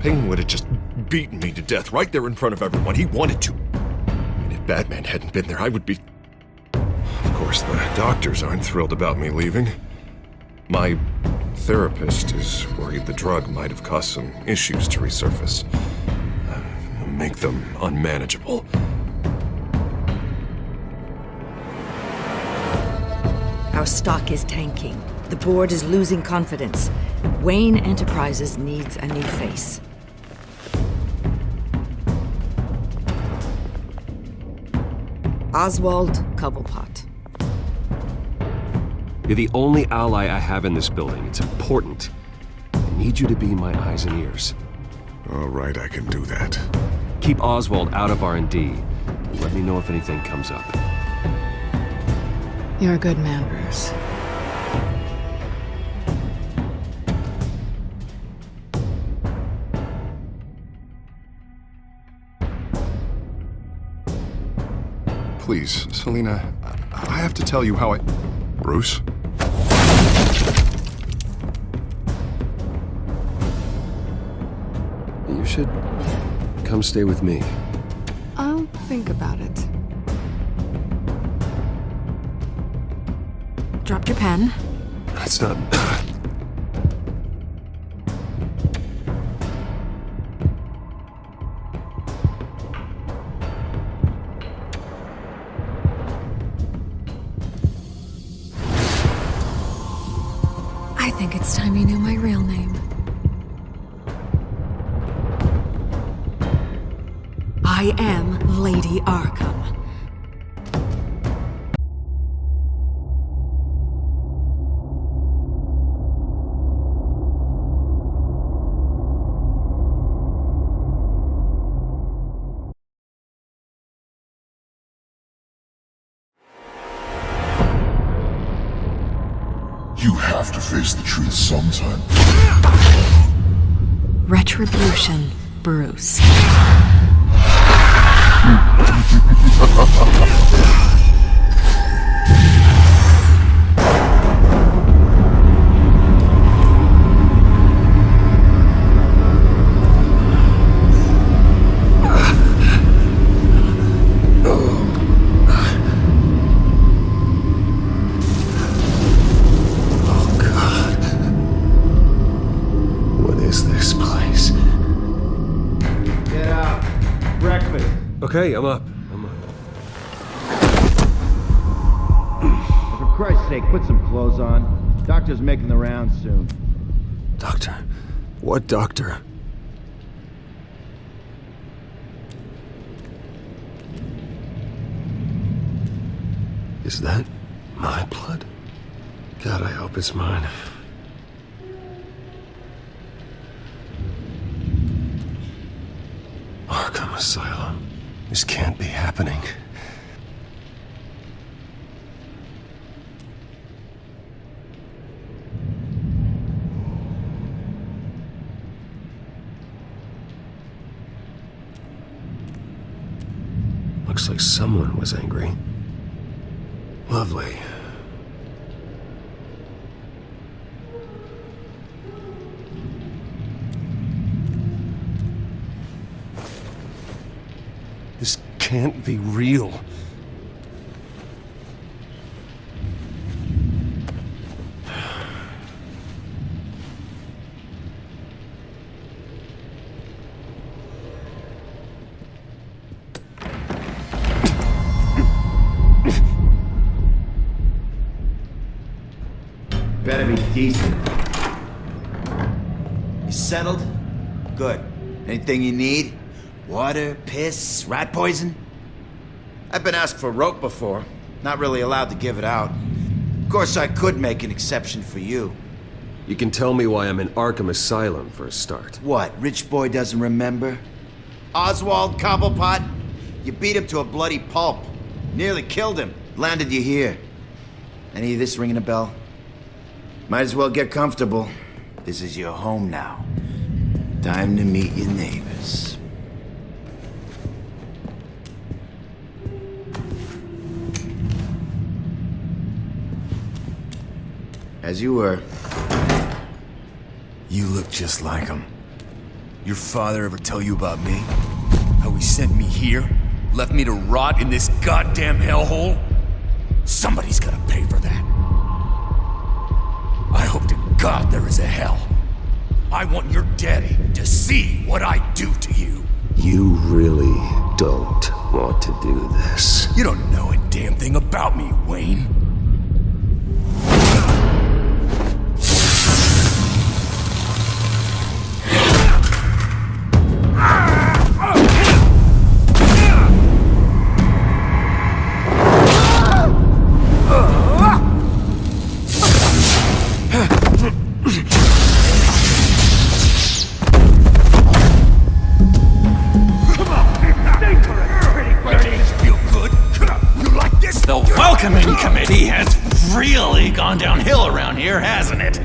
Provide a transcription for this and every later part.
Payne would have just beaten me to death right there in front of everyone. He wanted to. And if Batman hadn't been there, I would be... Of course, the doctors aren't thrilled about me leaving. My therapist is worried the drug might have caused some issues to resurface. Make them unmanageable. Our stock is tanking. The board is losing confidence. Wayne Enterprises needs a new face. Oswald Cobblepot. You're the only ally I have in this building. It's important. I need you to be my eyes and ears. All right, I can do that. Keep Oswald out of R&D. And let me know if anything comes up. You're a good man, Bruce. Please, Selina, I have to tell you how I... Bruce? You should come stay with me. I'll think about it. Dropped your pen. That's not... I think it's time you knew my real name. I am Lady Arkham. You have to face the truth sometime. Retribution, Bruce. Okay, I'm up. For Christ's sake, put some clothes on. Doctor's making the rounds soon. Doctor? What doctor? Is that my blood? God, I hope it's mine. Arkham Asylum. This can't be happening. Looks like someone was angry. Lovely. This can't be real. Better be decent. You settled? Good. Anything you need? Water, piss, rat poison? I've been asked for rope before. Not really allowed to give it out. Of course, I could make an exception for you. You can tell me why I'm in Arkham Asylum for a start. What, rich boy doesn't remember? Oswald Cobblepot? You beat him to a bloody pulp. Nearly killed him. Landed you here. Any of this ringing a bell? Might as well get comfortable. This is your home now. Time to meet your neighbors. As you were. You look just like him. Your father ever tell you about me? How he sent me here? Left me to rot in this goddamn hellhole? Somebody's gotta pay for that. I hope to God there is a hell. I want your daddy to see what I do to you. You really don't want to do this. You don't know a damn thing about me, Wayne. Welcoming committee has really gone downhill around here, hasn't it?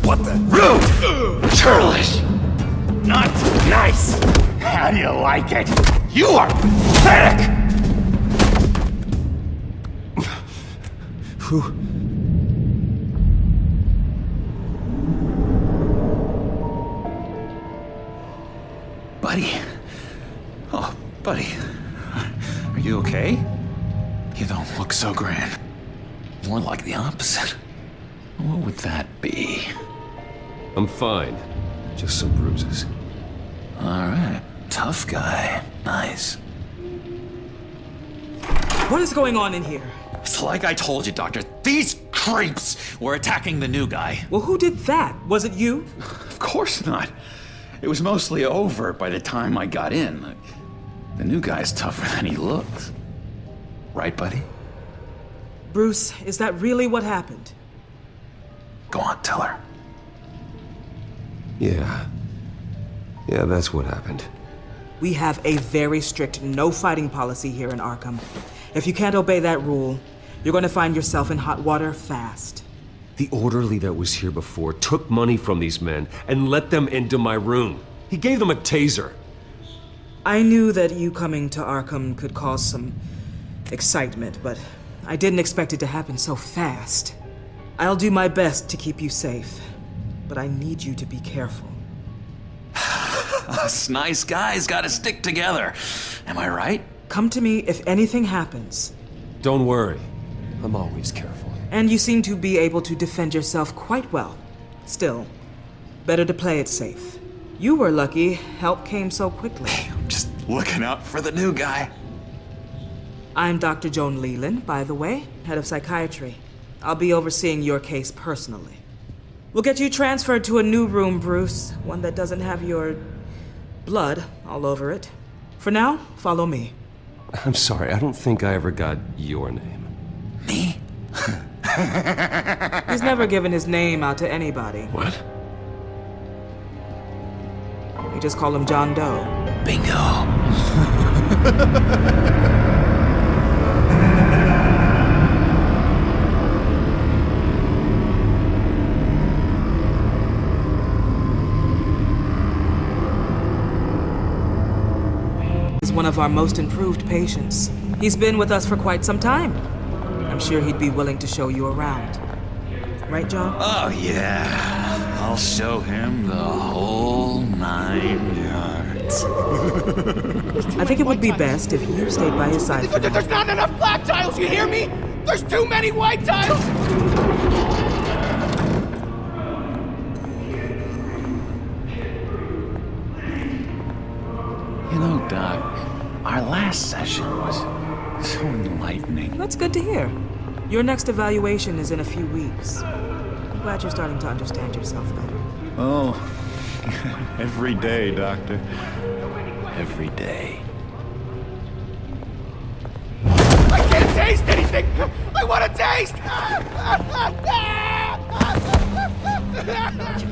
What the? Rude! Churlish! Not nice! How do you like it? You are pathetic! Who? Buddy. Oh, buddy. Are you okay? You don't look so grand. More like the opposite. What would that be? I'm fine. Just some bruises. Alright. Tough guy. Nice. What is going on in here? It's like I told you, Doctor. These creeps were attacking the new guy. Well, who did that? Was it you? Of course not. It was mostly over by the time I got in. The new guy's tougher than he looks. Right, buddy? Bruce, is that really what happened? Go on, tell her. Yeah. Yeah, that's what happened. We have a very strict no fighting policy here in Arkham. If you can't obey that rule, you're going to find yourself in hot water fast. The orderly that was here before took money from these men and let them into my room. He gave them a taser. I knew that you coming to Arkham could cause some excitement, but I didn't expect it to happen so fast. I'll do my best to keep you safe, but I need you to be careful. Us nice guys gotta stick together. Am I right? Come to me if anything happens. Don't worry. I'm always careful. And you seem to be able to defend yourself quite well. Still, better to play it safe. You were lucky help came so quickly. I'm just looking out for the new guy. I'm Dr. Joan Leland, by the way, head of psychiatry. I'll be overseeing your case personally. We'll get you transferred to a new room, Bruce. One that doesn't have your blood all over it. For now, follow me. I'm sorry, I don't think I ever got your name. Me? He's never given his name out to anybody. What? We just call him John Doe. Bingo. He's one of our most improved patients. He's been with us for quite some time. I'm sure he'd be willing to show you around. Right, John? Oh, yeah. I'll show him the whole 9 yards. I think it would be best if you stayed by his side for now. There's not enough black tiles, you hear me? There's too many white tiles! You know, Doc, our last session was so enlightening. That's good to hear. Your next evaluation is in a few weeks. I'm glad you're starting to understand yourself better. Oh, every day, Doctor. Every day. I can't taste anything! I want to taste!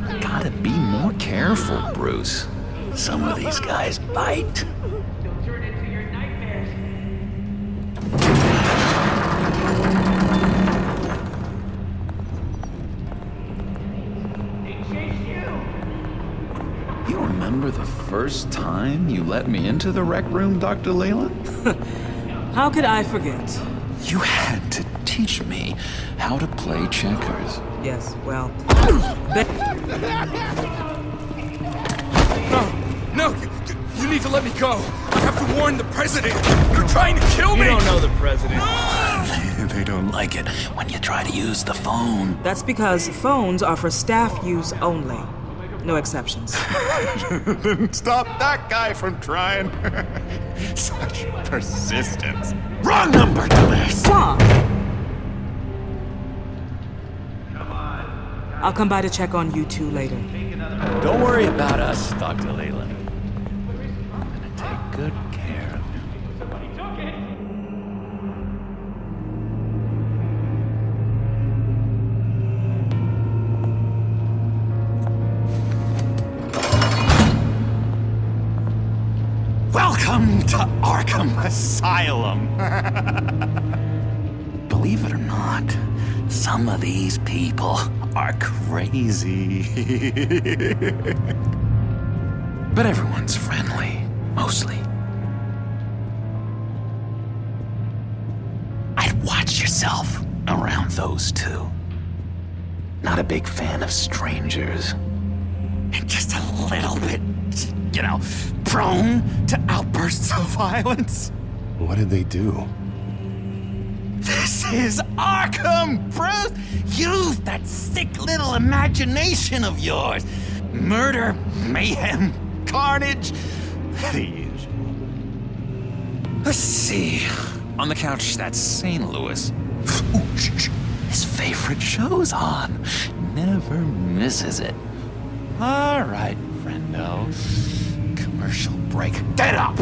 You gotta be more careful, Bruce. Some of these guys bite. Don't turn into your nightmares. They chased you! You remember the first time you let me into the rec room, Dr. Leland? How could I forget? You had to teach me how to play checkers. Yes, well... need to let me go. I have to warn the president. They're trying to kill me. You don't know the president. They don't like it when you try to use the phone. That's because phones are for staff use only. No exceptions. Didn't stop that guy from trying. Such persistence. Wrong number, dumbass. Tom! I'll come by to check on you two later. Don't worry about us, Dr. Leland. I'm gonna take good care of you. Welcome to Arkham Asylum. Believe it or not, some of these people are crazy. But everyone's friendly, mostly. I'd watch yourself around those two. Not a big fan of strangers. And just a little bit, you know, prone to outbursts of violence. What did they do? This is Arkham, Bruce! Use that sick little imagination of yours. Murder, mayhem, carnage, the usual. Let's see. On the couch, that's St. Louis. Ooh, shh. His favorite show's on. Never misses it. All right, friendo. Commercial break. Get up!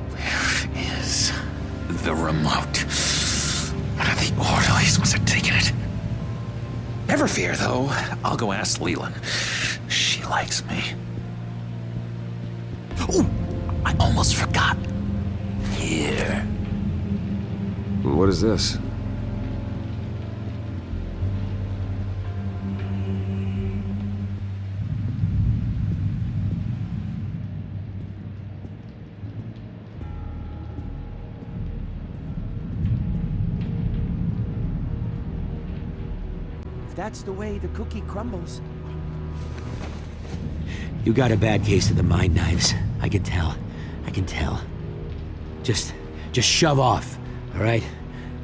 Where is the remote? One of the orderlies must have taken it. Never fear, though. I'll go ask Leland. She likes me. Ooh, I almost forgot. Here. What is this? That's the way the cookie crumbles. You got a bad case of the mind knives. I can tell. I can tell. Just shove off, all right?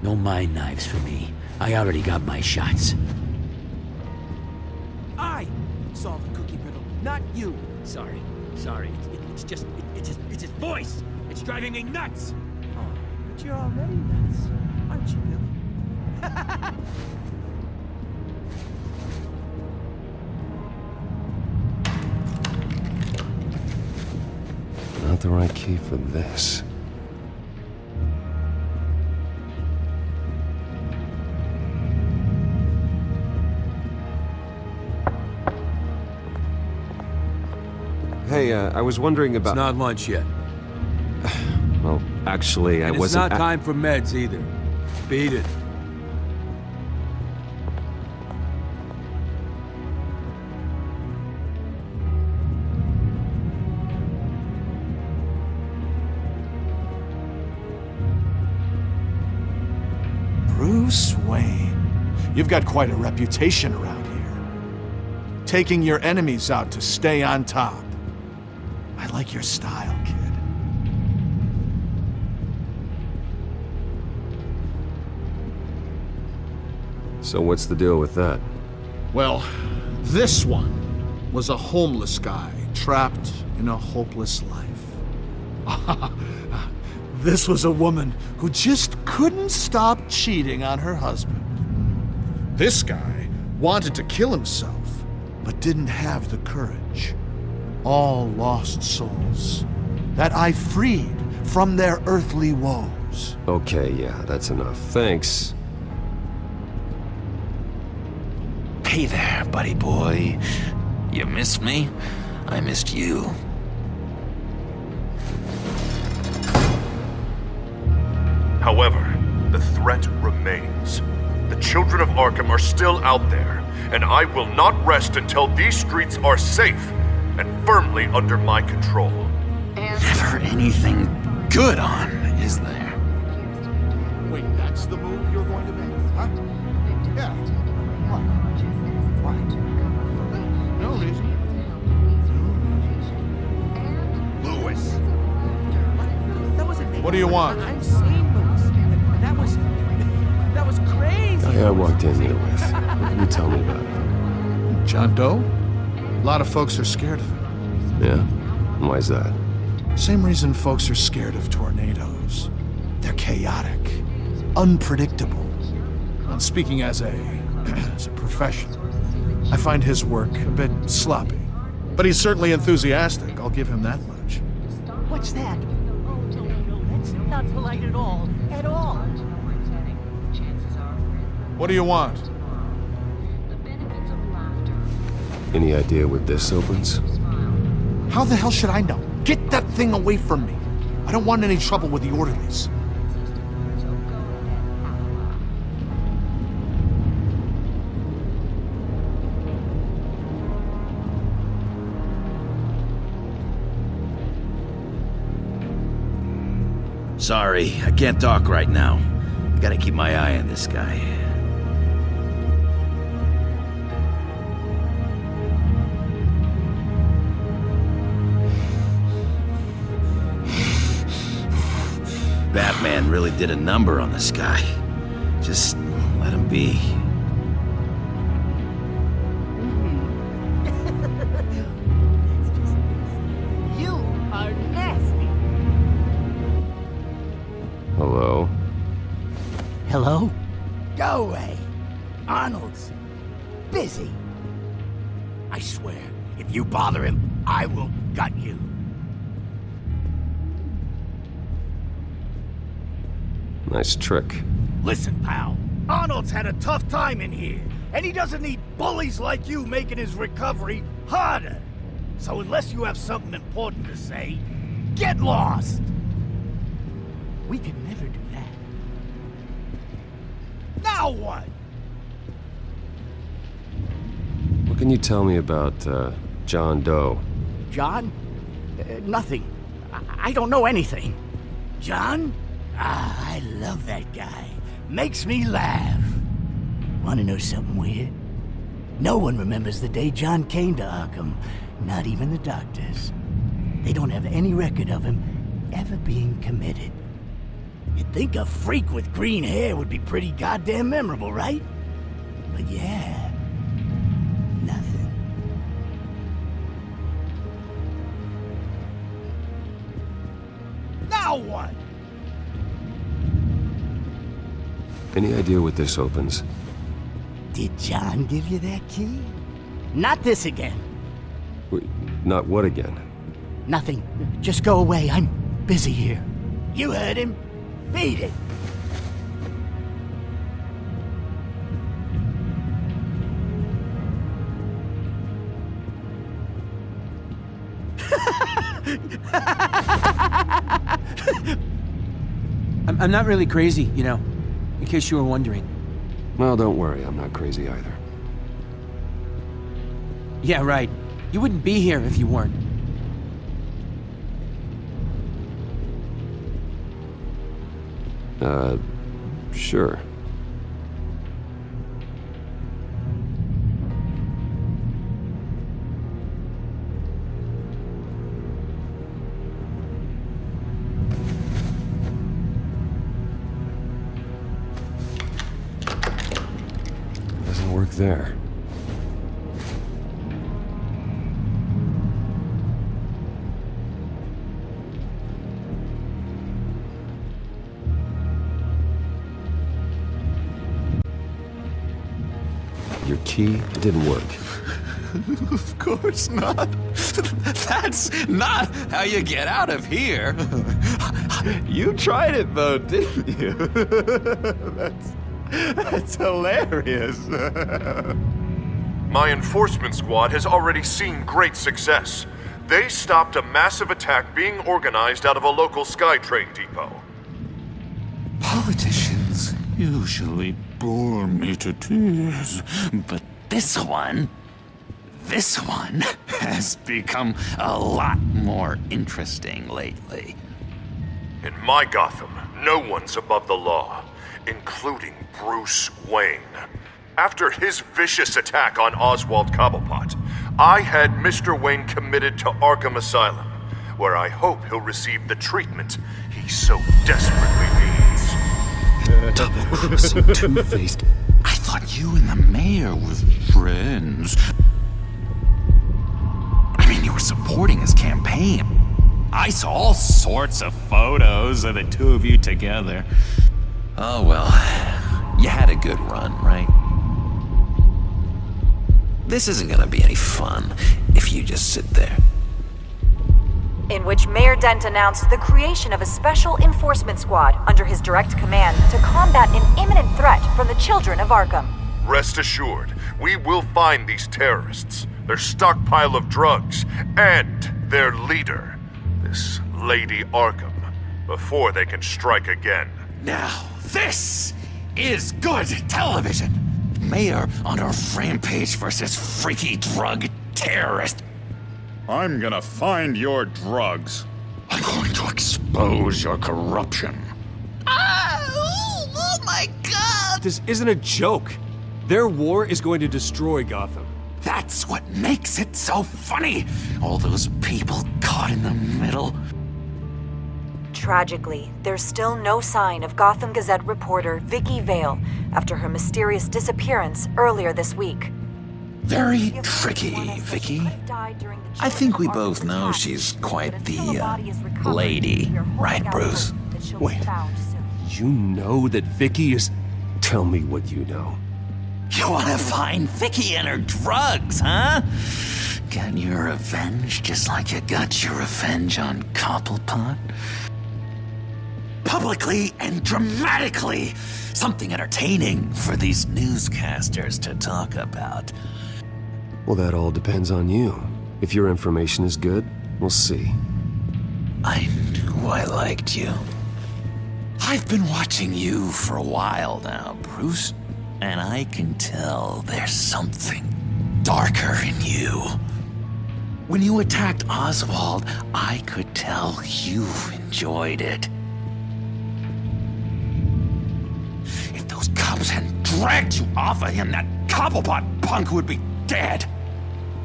No mind knives for me. I already got my shots. I solved the cookie riddle, not you. Sorry. It's just his voice. It's driving me nuts. Oh, but you're already nuts, aren't you, Billy? Not the right key for this. Hey, I was wondering about... It's not lunch yet. Well, actually, I And wasn't... it's not time for meds either. Beat it. Bruce Wayne. You've got quite a reputation around here. Taking your enemies out to stay on top. I like your style, kid. So what's the deal with that? Well, this one was a homeless guy trapped in a hopeless life. This was a woman who just couldn't stop cheating on her husband. This guy wanted to kill himself, but didn't have the courage. All lost souls that I freed from their earthly woes. Okay, yeah, that's enough. Thanks. Hey there, buddy boy. You missed me? I missed you. However, the threat remains. The children of Arkham are still out there, and I will not rest until these streets are safe and firmly under my control. Never anything good on, is there? Wait, that's the move you're going to make, huh? Yeah. What? No reason. What do you want? I'm sane, Louis. That was crazy. Guy I walked in here with. What can you tell me about him? John Doe? A lot of folks are scared of him. Yeah? And why is that? Same reason folks are scared of tornadoes. They're chaotic, unpredictable. And speaking as a professional, I find his work a bit sloppy. But he's certainly enthusiastic, I'll give him that much. What's that? That's not polite at all. At all. What do you want? Any idea what this opens? How the hell should I know? Get that thing away from me. I don't want any trouble with the orderlies. Sorry, I can't talk right now. I gotta keep my eye on this guy. Batman really did a number on this guy. Just let him be. You are nasty. Hello? Hello? Go away. Arnold's busy. I swear, if you bother him, I will gut you. Nice trick. Listen, pal. Arnold's had a tough time in here, and he doesn't need bullies like you making his recovery harder. So unless you have something important to say, get lost. We could never do that. Now what? What can you tell me about, John Doe? John? Nothing. I don't know anything. John? Ah, I love that guy. Makes me laugh. Wanna know something weird? No one remembers the day John came to Arkham. Not even the doctors. They don't have any record of him ever being committed. You'd think a freak with green hair would be pretty goddamn memorable, right? But yeah, nothing. Now what? Any idea what this opens? Did John give you that key? Not this again. Wait, not what again? Nothing. Just go away. I'm busy here. You heard him. Beat it. I'm not really crazy, you know, in case you were wondering. Well, don't worry, I'm not crazy either. Yeah, right. You wouldn't be here if you weren't. Sure. Doesn't work there. Your key didn't work. Of course not. That's not how you get out of here. You tried it though, didn't you? That's hilarious. My enforcement squad has already seen great success. They stopped a massive attack being organized out of a local SkyTrain depot. Politicians usually bore me to tears, but this one has become a lot more interesting lately. In my Gotham, no one's above the law, including Bruce Wayne. After his vicious attack on Oswald Cobblepot, I had Mr. Wayne committed to Arkham Asylum, where I hope he'll receive the treatment he so desperately needs. Double-crossing, two-faced. I thought you and the mayor were friends. I mean, you were supporting his campaign. I saw all sorts of photos of the two of you together. Oh well, you had a good run, right? This isn't gonna be any fun if you just sit there. In which Mayor Dent announced the creation of a special enforcement squad under his direct command to combat an imminent threat from the children of Arkham. Rest assured, we will find these terrorists, their stockpile of drugs, and their leader, this Lady Arkham, before they can strike again. Now, this is good television! Mayor on a rampage versus freaky drug terrorist. I'm gonna find your drugs. I'm going to expose your corruption. Oh my god! This isn't a joke. Their war is going to destroy Gotham. That's what makes it so funny! All those people caught in the middle. Tragically, there's still no sign of Gotham Gazette reporter Vicky Vale after her mysterious disappearance earlier this week. Very tricky, Vicky. I think we both know she's quite the, lady, right, Bruce? Wait, you know that Vicky is... Tell me what you know. You wanna find Vicky and her drugs, huh? Get your revenge just like you got your revenge on Cobblepot? Publicly and dramatically! Something entertaining for these newscasters to talk about. Well, that all depends on you. If your information is good, we'll see. I knew I liked you. I've been watching you for a while now, Bruce, and I can tell there's something darker in you. When you attacked Oswald, I could tell you enjoyed it. If those cops hadn't dragged you off of him, that Cobblepot punk would be dead.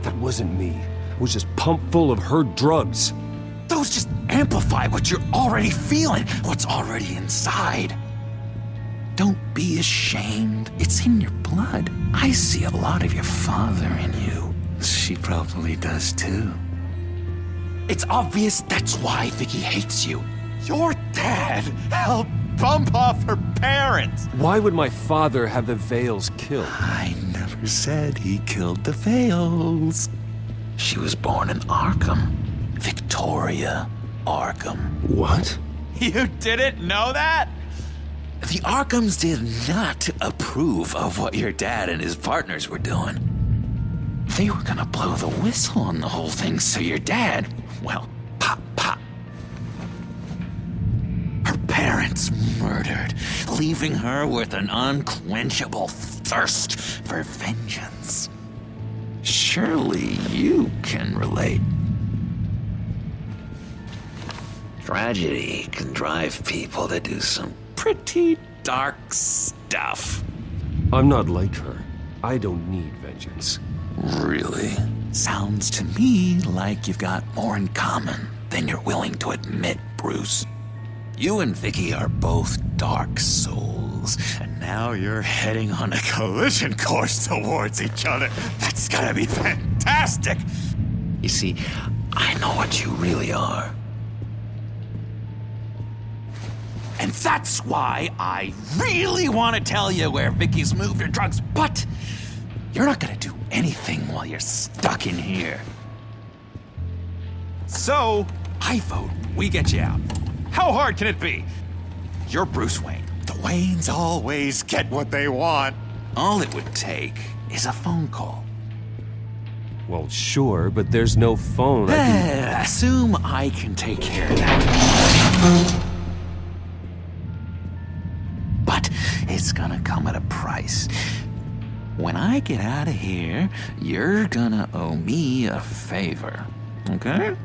That wasn't me. It was just pumped full of her drugs. Those just amplify what you're already feeling, what's already inside. Don't be ashamed. It's in your blood. I see a lot of your father in you. She probably does too. It's obvious that's why Vicky hates you. Your dad helped bump off her parents. Why would my father have the Vales killed? I never said he killed the Vales. She was born in Arkham. Victoria Arkham. What? You didn't know that? The Arkhams did not approve of what your dad and his partners were doing. They were gonna blow the whistle on the whole thing, so your dad, well, pop. Her parents murdered, leaving her with an unquenchable thirst for vengeance. Surely you can relate. Tragedy can drive people to do some pretty dark stuff. I'm not like her. I don't need vengeance. Really? Sounds to me like you've got more in common than you're willing to admit, Bruce. You and Vicky are both dark souls, and now you're heading on a collision course towards each other. That's gonna be fantastic! You see, I know what you really are. And that's why I really want to tell you where Vicky's moved her drugs, but you're not gonna do anything while you're stuck in here. So, I vote we get you out. How hard can it be? You're Bruce Wayne. The Waynes always get what they want. All it would take is a phone call. Well, sure, but there's no phone. Assume I can take care of that. But it's gonna come at a price. When I get out of here, you're gonna owe me a favor, okay?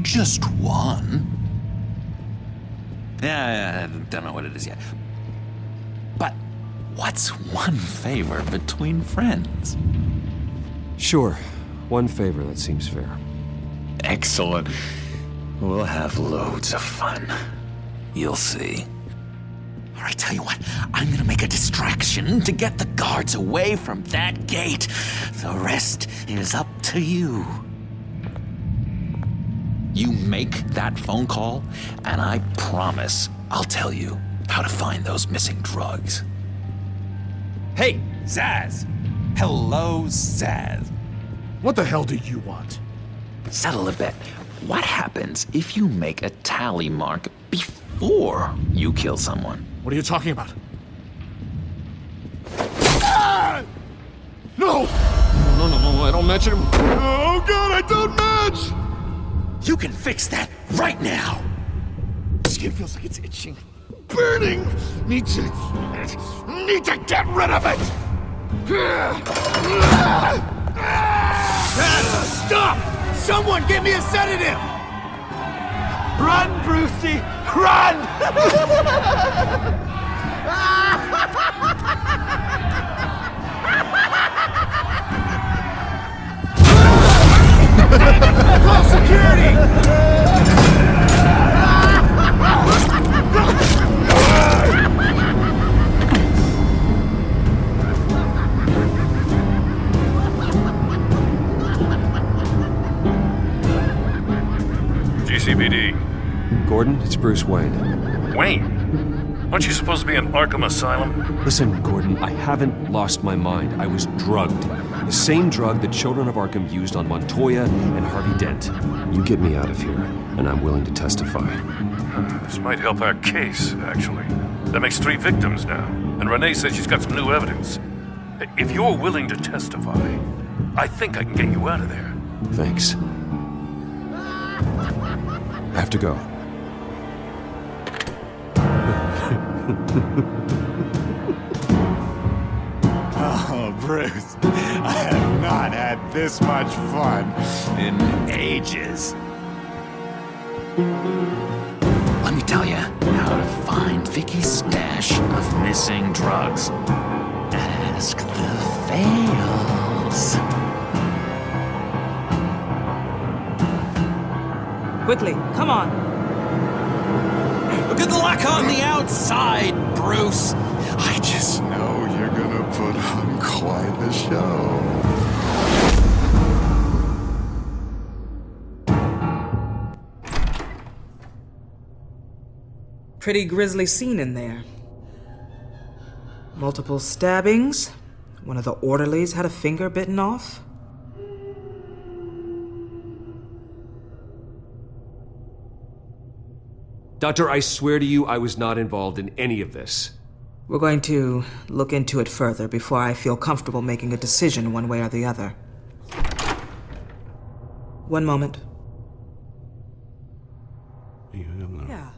Just one. Yeah, I don't know what it is yet. But what's one favor between friends? Sure. One favor, that seems fair. Excellent. We'll have loads of fun. You'll see. All right, tell you what, I'm gonna make a distraction to get the guards away from that gate. The rest is up to you. You make that phone call, and I promise I'll tell you how to find those missing drugs. Hey, Zaz! Hello, Zaz. What the hell do you want? Settle a bet. What happens if you make a tally mark before you kill someone? What are you talking about? Ah! No! No, I don't match him. Oh god, I don't match! You can fix that right now! Skin feels like it's itching. Burning! Need to get rid of it! Stop! Someone give me a sedative! Run, Brucey! Run! Call security! GCPD. Gordon, it's Bruce Wayne. Wayne? Aren't you supposed to be in Arkham Asylum? Listen, Gordon, I haven't lost my mind. I was drugged. The same drug the children of Arkham used on Montoya and Harvey Dent. You get me out of here, and I'm willing to testify. This might help our case, actually. That makes 3 victims now, and Renee says she's got some new evidence. If you're willing to testify, I think I can get you out of there. Thanks. I have to go. Oh, Bruce, I have not had this much fun in ages. Let me tell you how to find Vicky's stash of missing drugs. Ask the fails. Quickly, come on. Good luck on the outside, Bruce. I just know you're gonna put on quite a show. Pretty grisly scene in there. Multiple stabbings. One of the orderlies had a finger bitten off. Doctor, I swear to you, I was not involved in any of this. We're going to look into it further before I feel comfortable making a decision one way or the other. One moment. Yeah.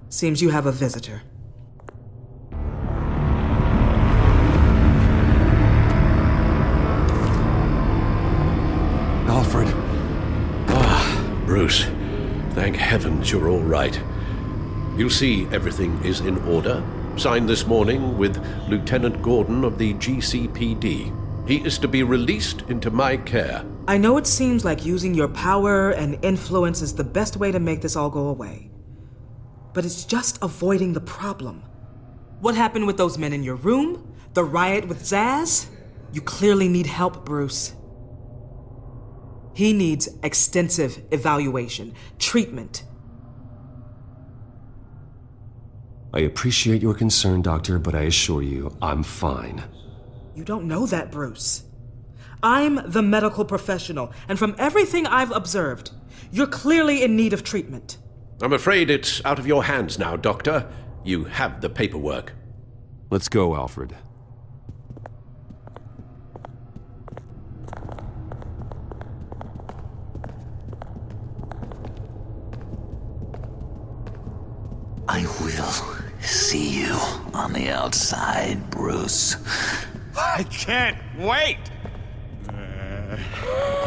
Seems you have a visitor. Alfred. Bruce, thank heavens you're all right. You see everything is in order. Signed this morning with Lieutenant Gordon of the GCPD. He is to be released into my care. I know it seems like using your power and influence is the best way to make this all go away. But it's just avoiding the problem. What happened with those men in your room? The riot with Zaz? You clearly need help, Bruce. He needs extensive evaluation, treatment. I appreciate your concern, Doctor, but I assure you, I'm fine. You don't know that, Bruce. I'm the medical professional, and from everything I've observed, you're clearly in need of treatment. I'm afraid it's out of your hands now, Doctor. You have the paperwork. Let's go, Alfred. I will see you on the outside, Bruce. I can't wait!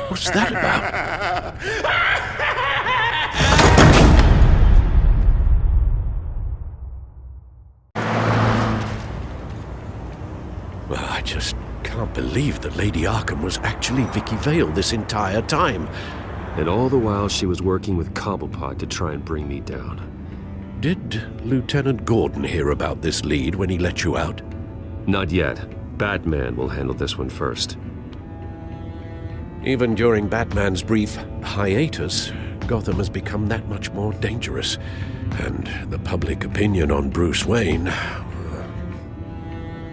What's that about? Well, I just can't believe that Lady Arkham was actually Vicky Vale this entire time. And all the while she was working with Cobblepot to try and bring me down. Did Lieutenant Gordon hear about this lead when he let you out? Not yet. Batman will handle this one first. Even during Batman's brief hiatus, Gotham has become that much more dangerous. And the public opinion on Bruce Wayne...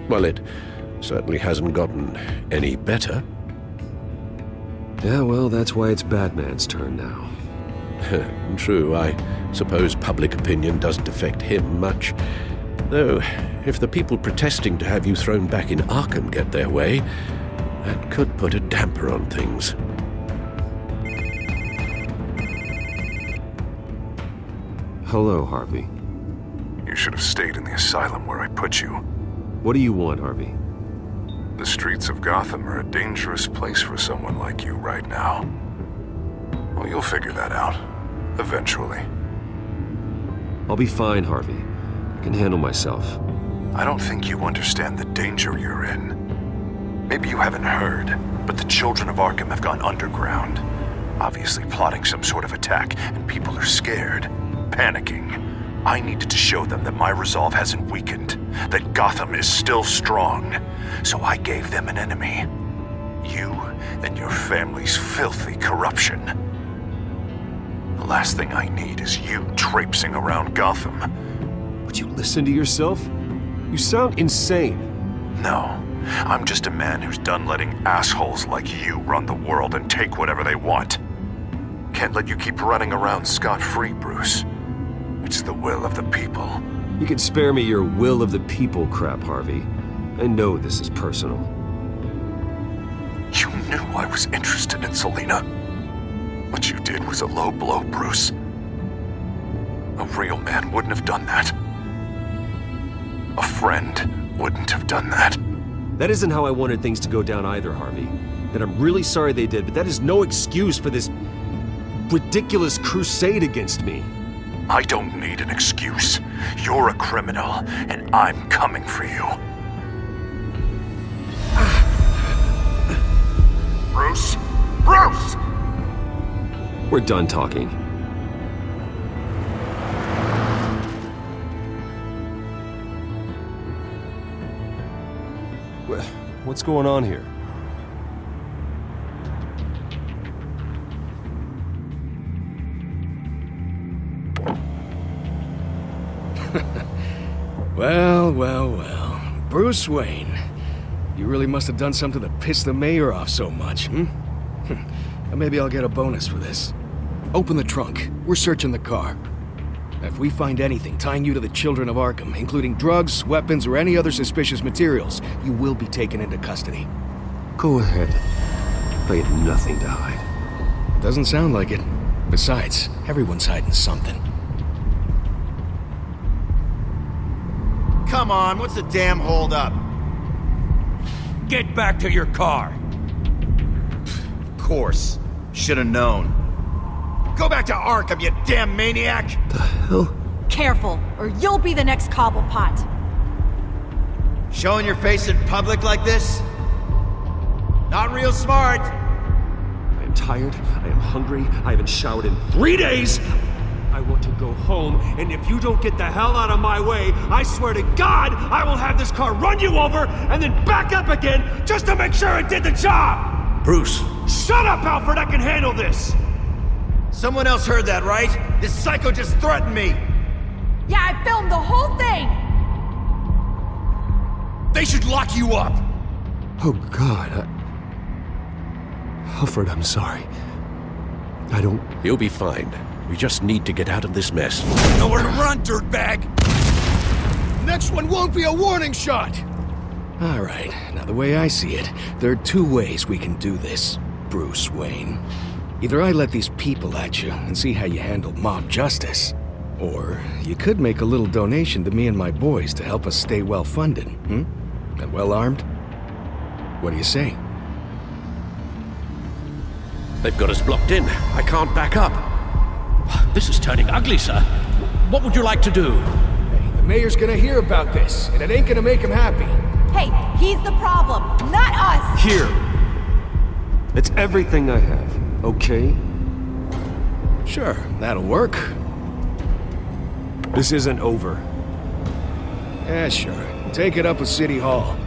well, it certainly hasn't gotten any better. Yeah, well, that's why it's Batman's turn now. True, I suppose public opinion doesn't affect him much. Though, if the people protesting to have you thrown back in Arkham get their way, that could put a damper on things. Hello, Harvey. You should have stayed in the asylum where I put you. What do you want, Harvey? The streets of Gotham are a dangerous place for someone like you right now. Well, you'll figure that out. Eventually. I'll be fine, Harvey. I can handle myself. I don't think you understand the danger you're in. Maybe you haven't heard, but the children of Arkham have gone underground. Obviously plotting some sort of attack, and people are scared, panicking. I needed to show them that my resolve hasn't weakened, that Gotham is still strong. So I gave them an enemy. You and your family's filthy corruption. The last thing I need is you traipsing around Gotham. Would you listen to yourself? You sound insane. No, I'm just a man who's done letting assholes like you run the world and take whatever they want. Can't let you keep running around scot-free, Bruce. It's the will of the people. You can spare me your will of the people crap, Harvey. I know this is personal. You knew I was interested in Selina. What you did was a low blow, Bruce. A real man wouldn't have done that. A friend wouldn't have done that. That isn't how I wanted things to go down either, Harvey. And I'm really sorry they did, but that is no excuse for this ridiculous crusade against me. I don't need an excuse. You're a criminal, and I'm coming for you. Bruce? Bruce! We're done talking. What's going on here? Well. Bruce Wayne. You really must have done something to piss the mayor off so much, And maybe I'll get a bonus for this. Open the trunk. We're searching the car. If we find anything tying you to the children of Arkham, including drugs, weapons, or any other suspicious materials, you will be taken into custody. Go ahead. I had nothing to hide. Doesn't sound like it. Besides, everyone's hiding something. Come on, what's the damn holdup? Get back to your car! Of course. Should've known. Go back to Arkham, you damn maniac! The hell? Careful, or you'll be the next Cobblepot. Showing your face in public like this? Not real smart. I am tired, I am hungry, I haven't showered in 3 days! I want to go home, and if you don't get the hell out of my way, I swear to God, I will have this car run you over, and then back up again, just to make sure it did the job! Bruce! Shut up, Alfred, I can handle this! Someone else heard that, right? This psycho just threatened me! Yeah, I filmed the whole thing! They should lock you up! Oh, God, Alfred, I'm sorry. I don't... You'll be fine. We just need to get out of this mess. Nowhere to run, dirtbag! Next one won't be a warning shot! Alright, now the way I see it, there are two ways we can do this, Bruce Wayne. Either I let these people at you and see how you handle mob justice, or you could make a little donation to me and my boys to help us stay well-funded, and well-armed. What do you say? They've got us blocked in. I can't back up. This is turning ugly, sir. What would you like to do? Hey, the mayor's gonna hear about this, and it ain't gonna make him happy. Hey, He's the problem, not us! Here! It's everything I have, okay? Sure, that'll work. This isn't over. Yeah, sure. Take it up with City Hall.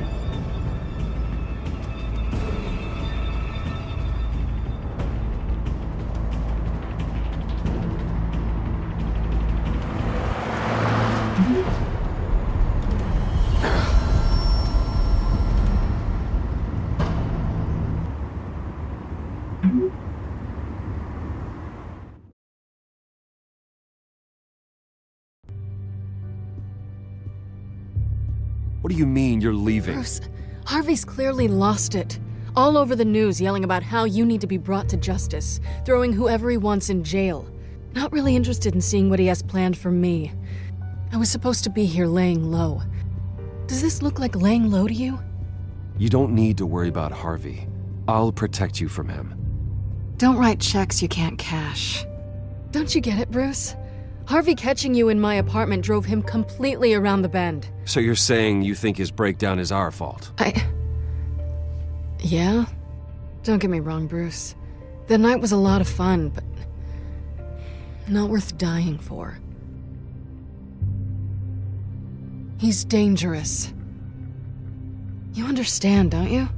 What do you mean you're leaving? Bruce, Harvey's clearly lost it. All over the news yelling about how you need to be brought to justice, throwing whoever he wants in jail. Not really interested in seeing what he has planned for me. I was supposed to be here laying low. Does this look like laying low to you? You don't need to worry about Harvey. I'll protect you from him. Don't write checks you can't cash. Don't you get it, Bruce? Harvey catching you in my apartment drove him completely around the bend. So you're saying you think his breakdown is our fault? Yeah? Don't get me wrong, Bruce. The night was a lot of fun, but not worth dying for. He's dangerous. You understand, don't you?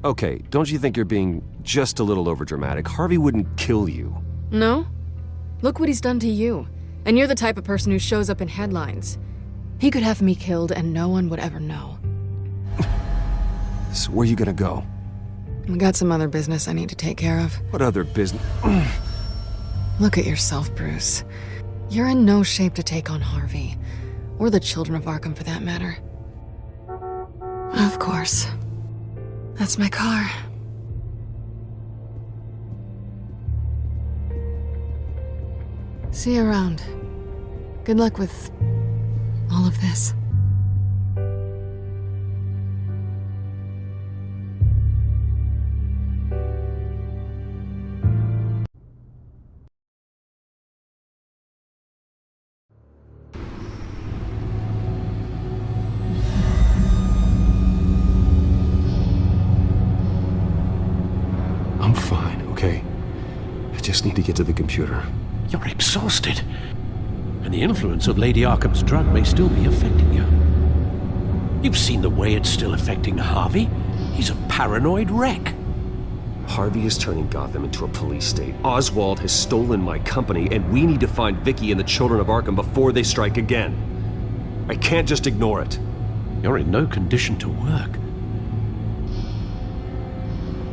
Okay, don't you think you're being just a little overdramatic? Harvey wouldn't kill you. No? Look what he's done to you. And you're the type of person who shows up in headlines. He could have me killed and no one would ever know. So where are you gonna go? I got some other business I need to take care of. What other business? Look at yourself, Bruce. You're in no shape to take on Harvey. Or the children of Arkham, for that matter. Of course. That's my car. See you around. Good luck with all of this. I'm fine, okay? I just need to get to the computer. You're exhausted. And the influence of Lady Arkham's drug may still be affecting you. You've seen the way it's still affecting Harvey. He's a paranoid wreck. Harvey is turning Gotham into a police state. Oswald has stolen my company, and we need to find Vicky and the children of Arkham before they strike again. I can't just ignore it. You're in no condition to work.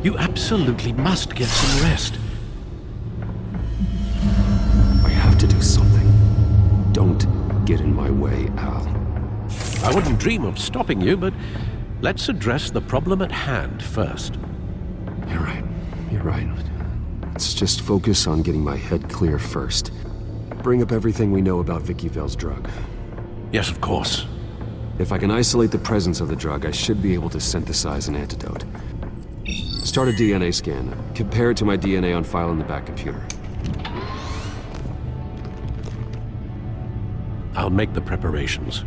You absolutely must get some rest. I have to do something. Don't get in my way, Al. I wouldn't dream of stopping you, but let's address the problem at hand first. You're right. You're right. Let's just focus on getting my head clear first. Bring up everything we know about Vicky Vale's drug. Yes, of course. If I can isolate the presence of the drug, I should be able to synthesize an antidote. Start a DNA scan. Compare it to my DNA on file in the back computer. I'll make the preparations.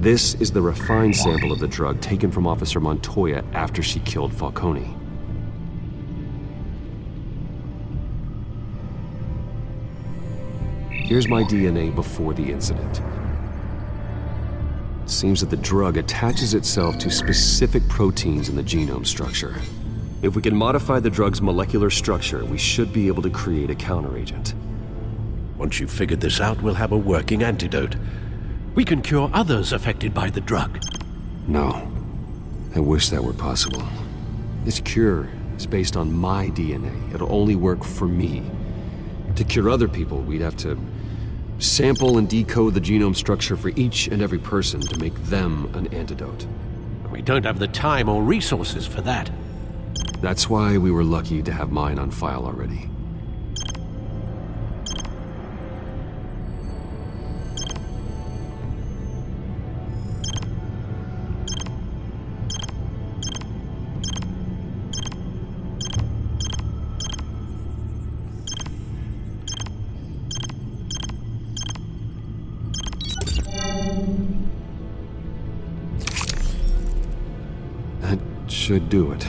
This is the refined sample of the drug taken from Officer Montoya after she killed Falcone. Here's my DNA before the incident. It seems that the drug attaches itself to specific proteins in the genome structure. If we can modify the drug's molecular structure, we should be able to create a counteragent. Once you've figured this out, we'll have a working antidote. We can cure others affected by the drug. No. I wish that were possible. This cure is based on my DNA. It'll only work for me. To cure other people, we'd have to sample and decode the genome structure for each and every person to make them an antidote. We don't have the time or resources for that. That's why we were lucky to have mine on file already. That should do it.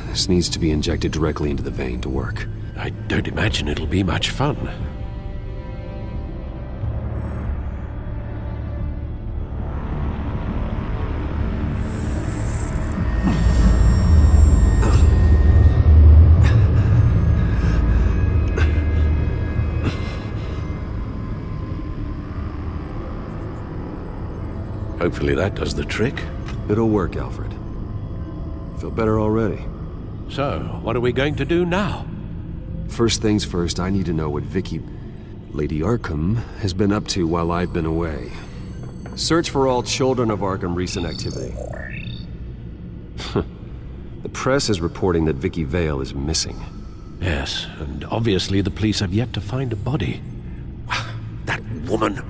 This needs to be injected directly into the vein to work. I don't imagine it'll be much fun. Hopefully that does the trick. It'll work, Alfred. Feel better already. So, what are we going to do now? First things first, I need to know what Lady Arkham, has been up to while I've been away. Search for all children of Arkham recent activity. The press is reporting that Vicky Vale is missing. Yes, and obviously the police have yet to find a body. That woman,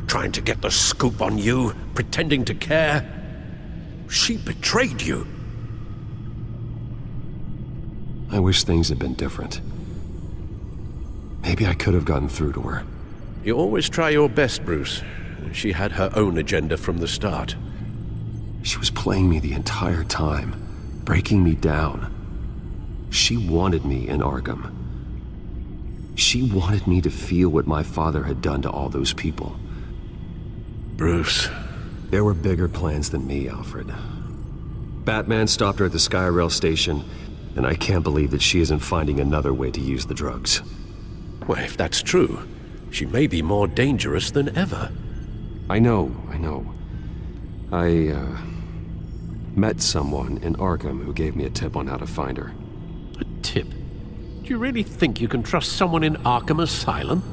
trying to get the scoop on you, pretending to care. She betrayed you. I wish things had been different. Maybe I could have gotten through to her. You always try your best, Bruce. She had her own agenda from the start. She was playing me the entire time, breaking me down. She wanted me in Arkham. She wanted me to feel what my father had done to all those people. Bruce. There were bigger plans than me, Alfred. Batman stopped her at the Skyrail station, and I can't believe that she isn't finding another way to use the drugs. Well, if that's true, she may be more dangerous than ever. I know. I met someone in Arkham who gave me a tip on how to find her. A tip? Do you really think you can trust someone in Arkham Asylum?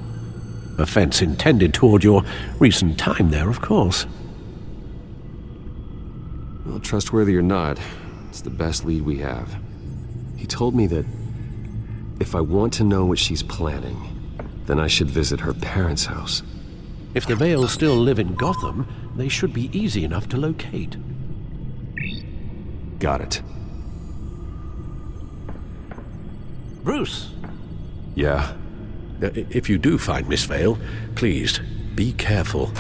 Offense intended toward your recent time there, of course. Well, trustworthy or not, it's the best lead we have. He told me that if I want to know what she's planning, then I should visit her parents' house. If the Vales still live in Gotham, they should be easy enough to locate. Got it. Bruce! Yeah? If you do find Miss Vale, please, be careful.